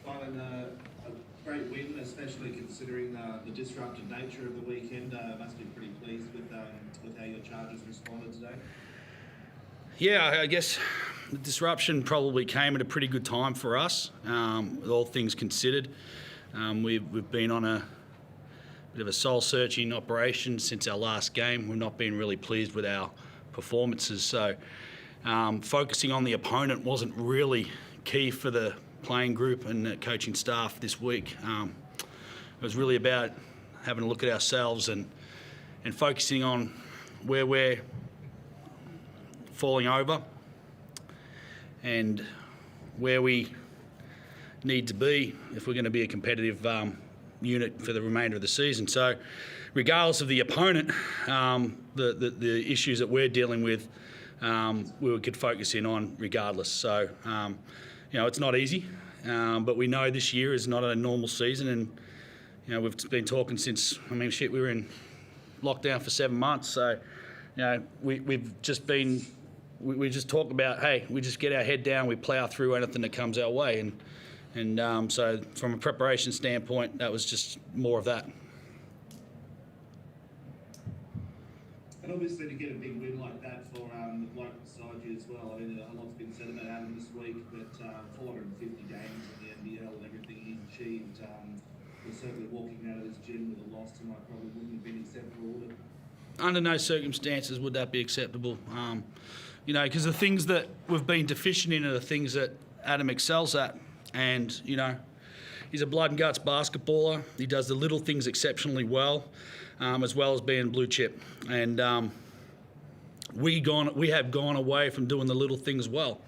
Simon, a great win, especially considering the disrupted nature of the weekend. Must be pretty pleased with how your Chargers responded today. Yeah, I guess the disruption probably came at a pretty good time for us, with all things considered. We've been on a bit of a soul-searching operation since our last game. We've not been really pleased with our performances, so focusing on the opponent wasn't really key for the playing group and the coaching staff this week. It was really about having a look at ourselves and focusing on where we're falling over and where we need to be if we're going to be a competitive unit for the remainder of the season. So regardless of the opponent, the issues that we're dealing with, we could focus in on regardless. So, it's not easy, but we know this year is not a normal season, and, we've been talking since, we were in lockdown for 7 months. So, we've just been, we just talk about, hey, we just get our head down, we plough through anything that comes our way. And so from a preparation standpoint, that was just more of that. And obviously to get a big win like that for the bloke beside you as well. A lot's been said about Adam this week, but 450 games in the NBL and everything he's achieved, we're certainly walking out of this gym with a loss tonight probably wouldn't have been acceptable, would it? Under no circumstances would that be acceptable. Because the things that we've been deficient in are the things that Adam excels at. And, he's a blood and guts basketballer. He does the little things exceptionally well as being blue chip. And we have gone away from doing the little things well.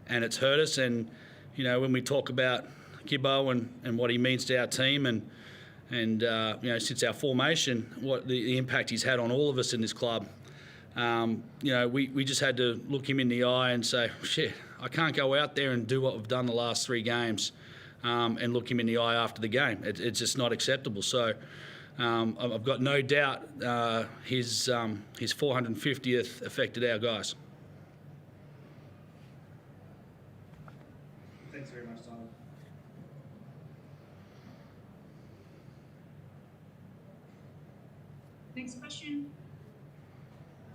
And it's hurt us. And, when we talk about Gibbo and what he means to our team and since our formation, what the impact he's had on all of us in this club, we just had to look him in the eye and say, shit, I can't go out there and do what we've done the last 3 games and look him in the eye after the game. It's just not acceptable. So I've got no doubt his 450th affected our guys. Thanks very much, Simon. Next question.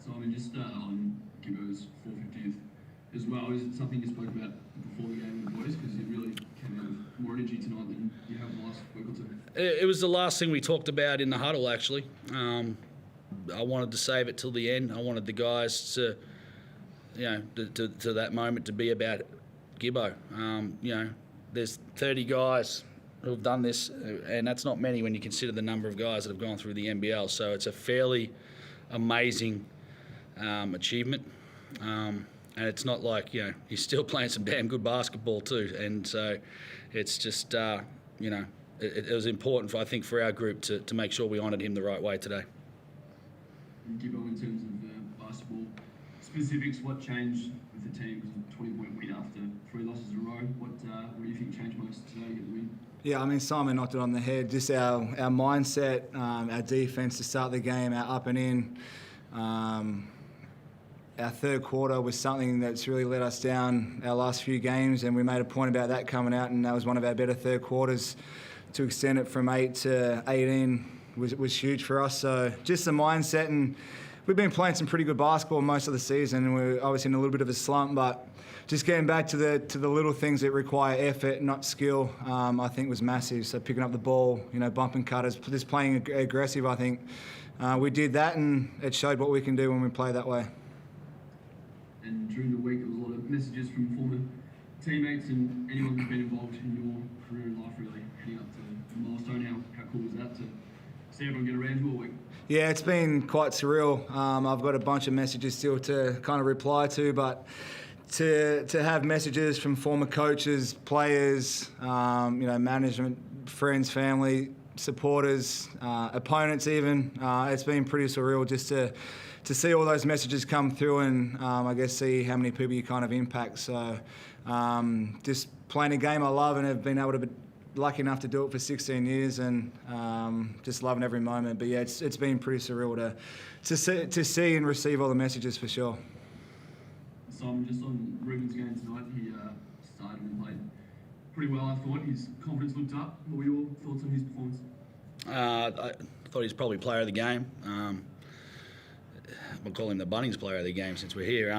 Simon, just on Gibbo's 450th as well, is it something you spoke about before the game with the boys? Because you really came out with more energy tonight than you have the last week or two. It was the last thing we talked about in the huddle, actually. I wanted to save it till the end. I wanted the guys to that moment to be about Gibbo. There's 30 guys who have done this, and that's not many when you consider the number of guys that have gone through the NBL. So it's a fairly amazing achievement. And it's not like, he's still playing some damn good basketball too. And so it's just, it was important, I think, for our group to make sure we honoured him the right way today. Gibbo, in terms of basketball specifics, what changed with the team? Because a 20-point win after 3 losses in a row. What do you think changed most today to get the win? Yeah, Simon knocked it on the head. Just our mindset, our defence to start the game, our up and in. Our third quarter was something that's really let us down our last few games, and we made a point about that coming out, and that was one of our better third quarters. To extend it from 8 to 18 was huge for us. So just the mindset, and we've been playing some pretty good basketball most of the season, and we're obviously in a little bit of a slump, but just getting back to the little things that require effort, not skill, I think was massive. So picking up the ball, bumping cutters, just playing aggressive, I think. We did that, and it showed what we can do when we play that way. And during the week, there was a lot of messages from former teammates and anyone who's been involved in your career and life, really, heading up to the milestone. How cool was that to see everyone get around you all week? Yeah, it's been quite surreal. I've got a bunch of messages still to kind of reply to, but to have messages from former coaches, players, management, friends, family, supporters, opponents even, it's been pretty surreal just to see all those messages come through and I guess see how many people you kind of impact. So just playing a game I love and have been able to be lucky enough to do it for 16 years and just loving every moment. But yeah, it's been pretty surreal to see and receive all the messages for sure. Simon, just on Ruben's game tonight, he started and played pretty well, I thought. His confidence looked up. What were your thoughts on his performance? I thought he's probably player of the game. We'll call him the Bunnings player of the game since we're here.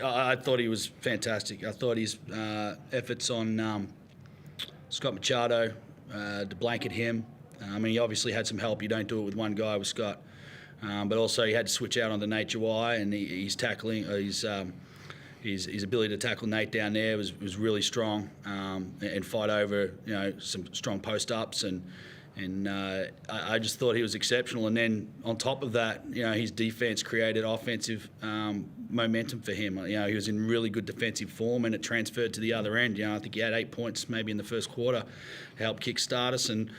I thought he was fantastic. I thought his efforts on Scott Machado to blanket him. I mean, he obviously had some help. You don't do it with one guy with Scott. But also he had to switch out on the Nate Jawai, and his tackling, his ability to tackle Nate down there was really strong, and fight over some strong post ups, and I just thought he was exceptional. And then on top of that, his defense created offensive momentum for him. He was in really good defensive form, and it transferred to the other end. I think he had 8 points maybe in the first quarter, helped kickstart us, and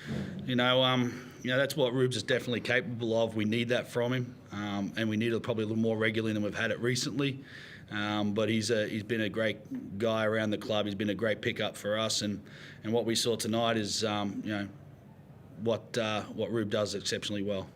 that's what Rubes is definitely capable of. We need that from him, and we need it probably a little more regularly than we've had it recently. But he's been a great guy around the club. He's been a great pickup for us, and what we saw tonight is what Rube does exceptionally well.